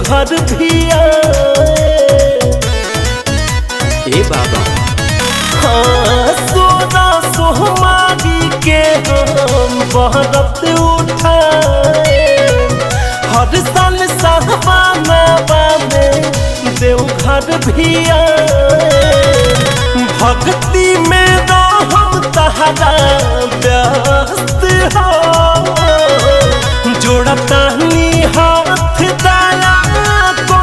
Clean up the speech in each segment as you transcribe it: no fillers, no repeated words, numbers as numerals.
देवघर भी ए बाबा। हाँ, सोना सोहमारी के हम बहरत उठाए, हर साल साहबानावा में देवघर भी भक्ति में हम तहरा व्यस्त हो, जोड़ता हाथ दया को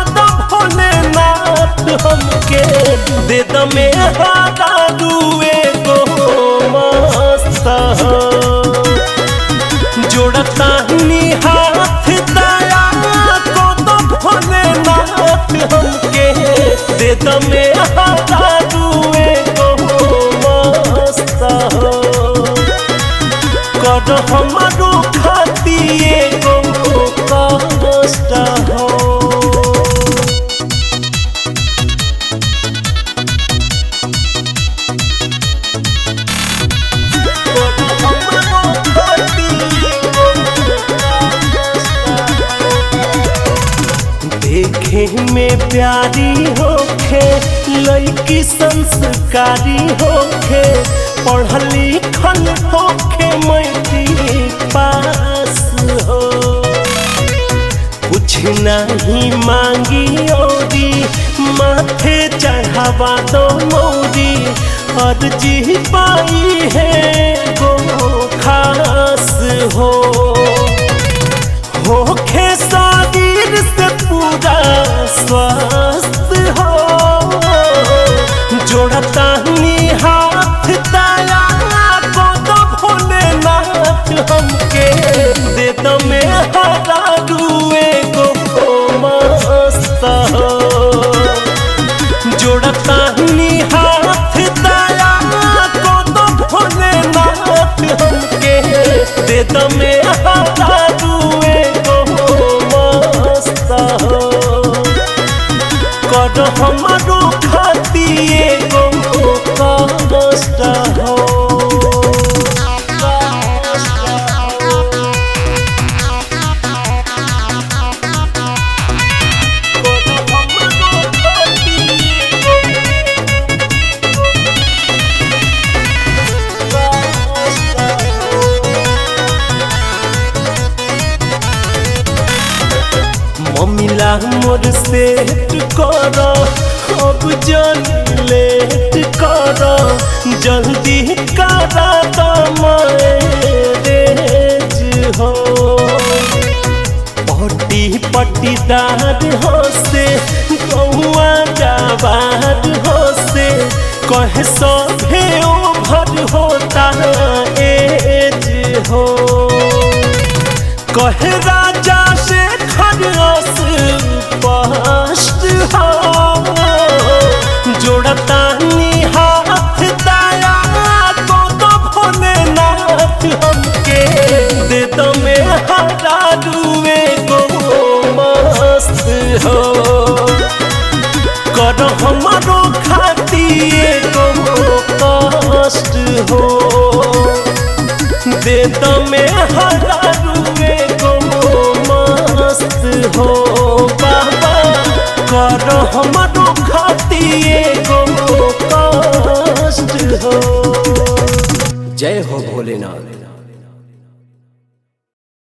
भोलेनाथ हमके दे दमे रुए गो मस्त हो, जोड़ता हाथ दया को भोलेनाथ हमके दे दमे रुए गो मस्त हो, कर हमारो खातिए गो कष्ट हो। देखे में प्यारी होखे, लड़की संस्कारी होखे, पढ़ल लिखल होखे, मैट्रिक पास हो, कुछ नहीं मांगी औरी माथे चढ़ावा दो मौरी, अर्जी पाई है गो खास हो, होखे शरीर से पूरा स्वस्थ हो, जोड़ता हाथ दया को भोलेनाथ हमके दे दमे रुए गो मस्त हो, जोड़ता हाथ दया को भोलेनाथ हमके दे दमे रुए गो मस्त हो, कर हमारो खातिए गो कष्ट हो। मम्मीला मोर सेट कर, अब जन लेट कर, जल्दी करा मैरेज हो, पट्टी पट्टीदार हो से कौआ जवार हो से, कहे सभे ओभर होता एज हो, कहे राजा से खरस स्पष्ट हो, जोड़ता हाथ दया को भोलेनाथ हमके दे दमे रुए गो मस्त हो, कर हमारो खातिए गो कष्ट हो, दे दमे रुए गो मस्त हो बाबा, कर हमारो खातिए गो कष्ट हो। जय हो भोलेनाथ।